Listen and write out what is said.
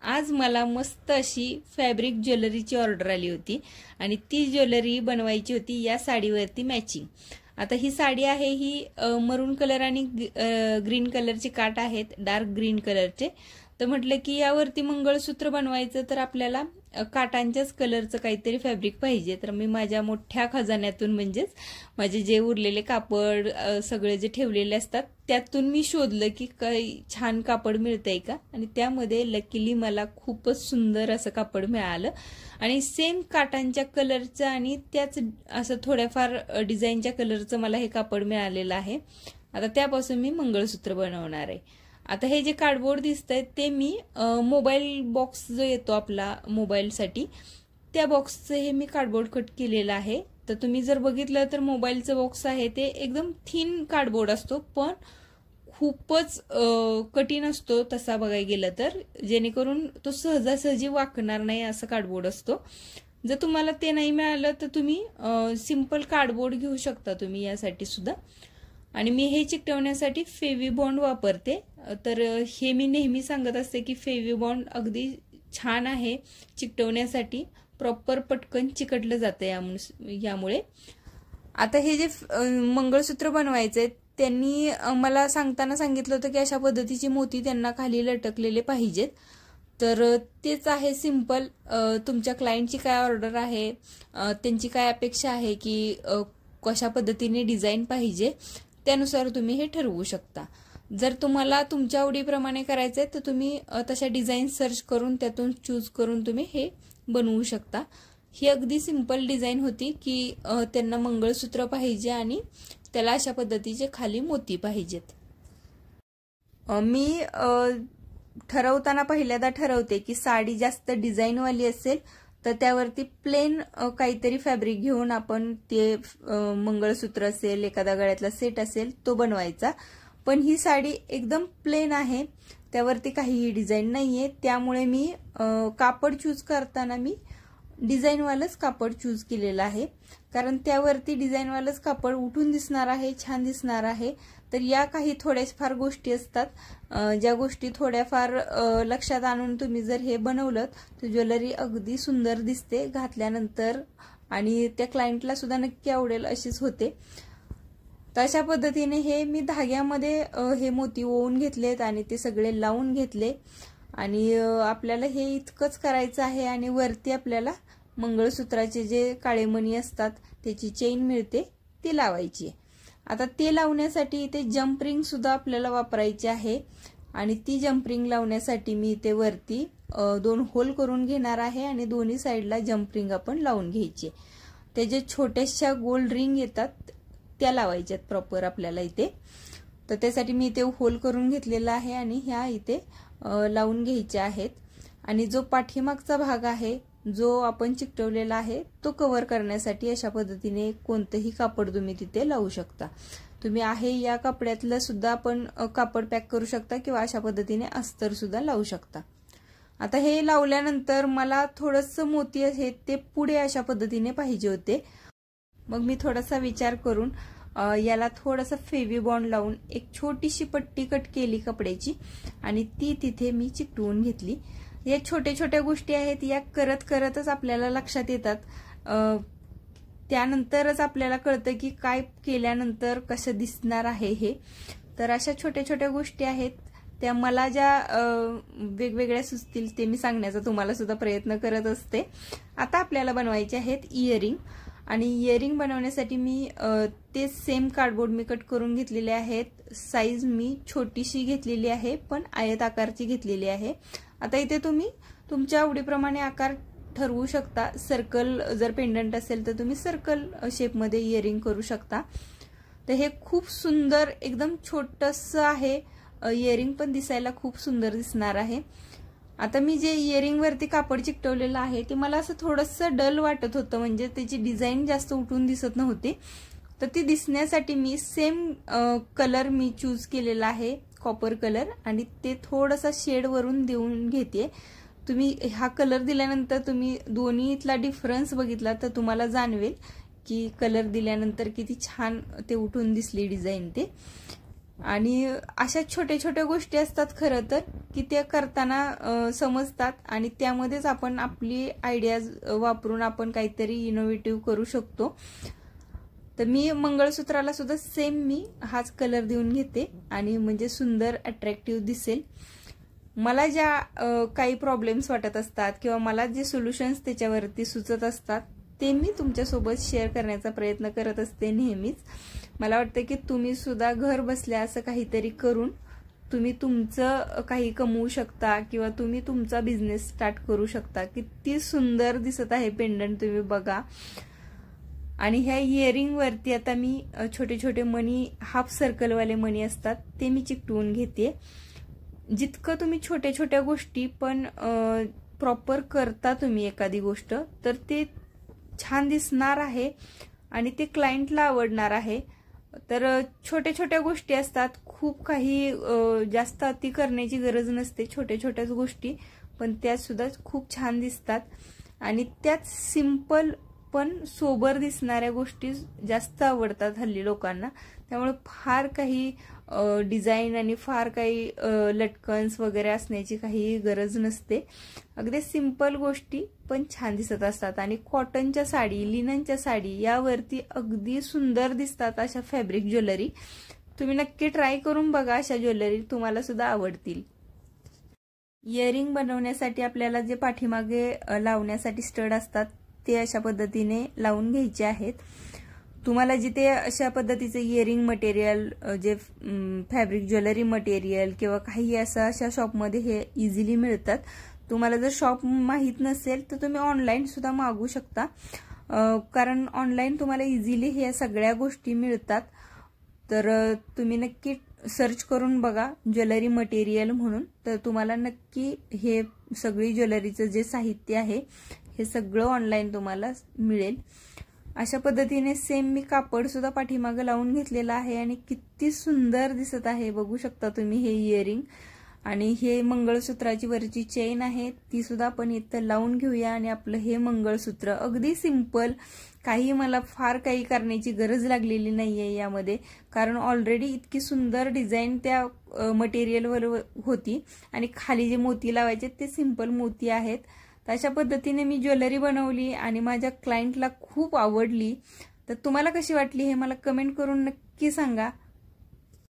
आज मला मस्त अशी फॅब्रिक ज्वेलरीची ऑर्डर आली होती आणि ती ज्वेलरी बनवायची होती या साडीवरती मॅचिंग। आता ही साडी आहे ही मरून कलर आणि ग्रीन कलरचे काट आहेत, डार्क ग्रीन कलरचे। तर म्हटलं की यावरती मंगळसूत्र बनवायचं तर आपल्याला काटांच्याच कलरचं काहीतरी फॅब्रिक पाहिजे। तर मी माझ्या मोठ्या खजान्यातून म्हणजेच माझे जे उरलेले कापड सगळे जे ठेवलेले असतात त्यातून मी शोधलं की काही छान कापड मिळतंय का, आणि त्यामध्ये लकीली मला खूपच सुंदर असं कापड मिळालं आणि सेम काटांच्या कलरचं आणि त्याच असं थोड्याफार डिझाईनच्या कलरचं मला हे कापड मिळालेलं आहे। आता त्यापासून मी मंगळसूत्र बनवणार आहे। आता हे जे कार्डबोर्ड दिसतंय ते मी मोबाईल बॉक्स जो येतो आपला मोबाईलसाठी त्या बॉक्सचं हे मी कार्डबोर्ड कट केलेलं आहे। तर तुम्ही जर बघितलं तर मोबाईलचं बॉक्स आहे ते एकदम थिन कार्डबोर्ड असतो, पण खूपच कठीण असतो तसा बघायला गेलं तर, जेणेकरून तो सहजासहजी वाकणार नाही असं कार्डबोर्ड असतो। जर तुम्हाला ते नाही मिळालं तर तुम्ही सिंपल कार्डबोर्ड घेऊ शकता तुम्ही यासाठी सुद्धा। आणि मी हे चिकटवण्यासाठी फेविबॉन्ड वापरते। तर हे मी नेहमी सांगत असते की फेविबॉन्ड अगदी छान आहे चिकटवण्यासाठी, प्रॉपर पटकन चिकटलं जातं यामुळे। आता हे जे मंगळसूत्र बनवायचे त्यांनी मला सांगताना सांगितलं होतं की अशा पद्धतीची मोती त्यांना खाली लटकलेले पाहिजेत। तर तेच आहे सिंपल, तुमच्या क्लायंटची काय ऑर्डर आहे, त्यांची काय अपेक्षा आहे की कशा पद्धतीने डिझाईन पाहिजे त्यानुसार तुम्ही हे ठरवू शकता। जर तुम्हाला तुमच्या आवडीप्रमाणे करायचंय तर तुम्ही तशा डिझाईन सर्च करून त्यातून चूज करून तुम्ही हे बनवू शकता। ही अगदी सिंपल डिझाईन होती की त्यांना मंगळसूत्र पाहिजे आणि त्याला अशा पद्धतीचे खाली मोती पाहिजेत। मी ठरवताना पहिल्यांदा ठरवते की साडी जास्त डिझाईनवाली असेल तर त्यावरती प्लेन काहीतरी फॅब्रिक घेऊन आपण ते मंगळसूत्र असेल, एखादा गळ्यातला सेट असेल तो बनवायचा। पण ही साडी एकदम प्लेन आहे, त्यावरती काहीही डिझाईन नाहीये, त्यामुळे मी कापड चूज करताना मी डिझाईनवालंच कापड चूज केलेलं आहे, कारण त्यावरती डिझाईनवालंच कापड उठून दिसणार आहे, छान दिसणार आहे। तर या काही थोड्याफार गोष्टी असतात ज्या गोष्टी थोड्याफार लक्षात आणून तुम्ही जर हे बनवलं तर ज्वेलरी अगदी सुंदर दिसते घातल्यानंतर आणि त्या क्लायंटला सुद्धा नक्की आवडेल अशीच होते। तर अशा पद्धतीने हे मी धाग्यामध्ये हे मोती ओवून घेतलेत आणि ते सगळे लावून घेतले आणि आपल्याला हे इतकंच करायचं आहे। आणि वरती आपल्याला मंगळसूत्राचे जे काळे मणी असतात त्याची चेन मिळते ती लावायची आहे। आता ते लावण्यासाठी इथे जम्प रिंग सुद्धा आपल्याला वापरायची आहे आणि ती जम्प रिंग लावण्यासाठी मी इथे वरती 2 होल करून घेणार आहे आणि दोन्ही साइडला जम्प रिंग आपण लावून घ्यायची। ते जे छोट्याशा गोल्ड रिंग येतात त्या लावायच्यात प्रॉपर आपल्याला इथे। तर त्यासाठी मी इथे होल करून घेतलेला आहे आणि ह्या इथे लावून घ्यायच्या आहेत। आणि जो पाठीमागचा भाग आहे जो आपण चिकटवलेला आहे तो कव्हर करण्यासाठी अशा पद्धतीने कोणतेही कापड तुम्ही तिथे लावू शकता। तुम्ही आहे या कपड्यातलं सुद्धा आपण कापड पॅक करू शकता किंवा अशा पद्धतीने अस्तर सुद्धा लावू शकता। आता हे लावल्यानंतर मला थोडंसं मोती आहेत ते पुढे अशा पद्धतीने पाहिजे होते, मग मी थोडासा विचार करून याला थोडासा फेविबॉन्ड लावून एक छोटीशी पट्टी कट केली कपड्याची आणि ती तिथे मी चिकटवून घेतली। या छोट्या छोट्या गोष्टी आहेत, या करत करतच आपल्याला लक्षात येतात, त्यानंतरच आपल्याला कळतं की काय केल्यानंतर कसं दिसणार आहे हे। तर अशा छोट्या छोट्या गोष्टी आहेत त्या मला ज्या वेगवेगळ्या सुचतील ते मी सांगण्याचा तुम्हाला सुद्धा प्रयत्न करत असते। आता आपल्याला बनवायचे आहेत इयरिंग आणि इयरिंग बनवण्यासाठी मी ते सेम कार्डबोर्ड मी कट करून घेतलेले आहेत। साईज मी छोटीशी घेतलेली आहे पण आयत आकारची घेतलेली आहे। आता इथे तुम्ही तुमच्या आवडीप्रमाणे आकार ठरवू शकता। सर्कल जर पेंडंट असेल तर तुम्ही सर्कल शेपमध्ये इयरिंग करू शकता। तर हे खूप सुंदर एकदम छोटंसं आहे इयरिंग, पण दिसायला खूप सुंदर दिसणार आहे। आता मी जे इयरिंग वरती कापड चिकटवलेलं आहे ते मला असं थोडंसं डल वाटत होतं, म्हणजे त्याची डिझाईन जास्त उठून दिसत नव्हती। तर ती दिसण्यासाठी मी सेम कलर मी चूज केलेला आहे, कॉपर कलर, आणि ते थोडासा शेड वरून देऊन घेते। तुम्ही हा कलर दिल्यानंतर तुम्ही दोन्हीतला डिफरन्स बघितला तर तुम्हाला जाणवेल की कलर दिल्यानंतर किती छान ते उठून दिसली डिझाईन ते। आणि अशा छोट्या छोट्या गोष्टी असतात खरं तर की त्या करताना समजतात आणि त्यामध्येच आपण आपली आयडियाज वापरून आपण काहीतरी इनोव्हेटिव्ह करू शकतो. तर मी मंगळसूत्राला सुद्धा सेम मी हाच कलर देऊन घेते आणि म्हणजे सुंदर अट्रॅक्टिव्ह दिसेल. मला ज्या काही प्रॉब्लेम्स वाटत असतात किंवा मला जे सोल्युशन्स त्याच्यावरती सुचत असतात ते मी तुमच्यासोबत शेअर करण्याचा प्रयत्न करत असते नेहमीच. मला वाटतं की तुम्ही सुद्धा घर बसल्या असं काहीतरी करून तुम्ही तुमचं काही कमवू शकता किंवा तुम्ही तुमचा बिझनेस स्टार्ट करू शकता. किती सुंदर दिसत आहे पेंडंट, तुम्ही बघा. आणि ह्या इयरिंग वरती आता मी छोटे छोटे मनी, हाफ सर्कलवाले मनी असतात ते मी चिकटवून घेते. जितकं तुम्ही छोट्या छोट्या गोष्टी पण प्रॉपर करता तुम्ही एखादी गोष्ट, तर ते छान दिसणार आहे आणि ते क्लायंटला आवडणार आहे. तर छोट्या छोट्या गोष्टी असतात, खूप काही जास्त अति करण्याची गरज नसते. छोट्या छोट्याच गोष्टी पण त्या सुद्धा खूप छान दिसतात आणि त्याच सिंपल पण सोबर दिसणाऱ्या गोष्टी जास्त आवडतात हल्ली लोकांना. त्यामुळे फार काही डिझाईन आणि फार काही लटकन्स वगैरे असण्याची काही गरज नसते. अगदी सिंपल गोष्टी पण छान दिसत असतात. आणि कॉटनच्या साडी, लिननच्या साडी यावरती अगदी सुंदर दिसतात अशा फॅब्रिक ज्वेलरी. तुम्ही नक्की ट्राय करून बघा, अशा ज्वेलरी तुम्हाला सुद्धा आवडतील. इयरिंग बनवण्यासाठी आपल्याला जे पाठीमागे लावण्यासाठी स्टड असतात ते अशा पद्धतीने लावून घ्यायचे आहेत. तुम्हाला जिथे अशा पद्धतीचे इयरिंग मटेरियल, जे फॅब्रिक ज्वेलरी मटेरियल किंवा काही असं अशा शॉपमध्ये हे इझिली मिळतात. तुम्हाला जर शॉप माहीत नसेल तर तुम्ही ऑनलाईन सुद्धा मागवू शकता, कारण ऑनलाईन तुम्हाला इझिली हे सगळ्या गोष्टी मिळतात. तर तुम्ही नक्की सर्च करून बघा ज्वेलरी मटेरियल म्हणून, तर तुम्हाला नक्की हे सगळी ज्वेलरीचं जे साहित्य आहे हे सगळं ऑनलाईन तुम्हाला मिळेल. अशा पद्धतीने सेम मी कापड सुद्धा पाठीमागे लावून घेतलेला आहे आणि किती सुंदर दिसत आहे, बघू शकता तुम्ही हे इयरिंग. आणि हे मंगळसूत्राची वरची चेन आहे ती सुद्धा आपण इथं लावून घेऊया. आणि आपलं हे मंगळसूत्र अगदी सिंपल, काही मला फार काही करण्याची गरज लागलेली नाहीये यामध्ये, कारण ऑलरेडी इतकी सुंदर डिझाईन त्या मटेरियलवर होती आणि खाली जे मोती लावायचे ते सिंपल मोती आहेत. तर अशा पद्धतीने मी ज्वेलरी बनवली आणि माझ्या क्लायंटला खूप आवडली. तर तुम्हाला कशी वाटली हे मला कमेंट करून नक्की सांगा.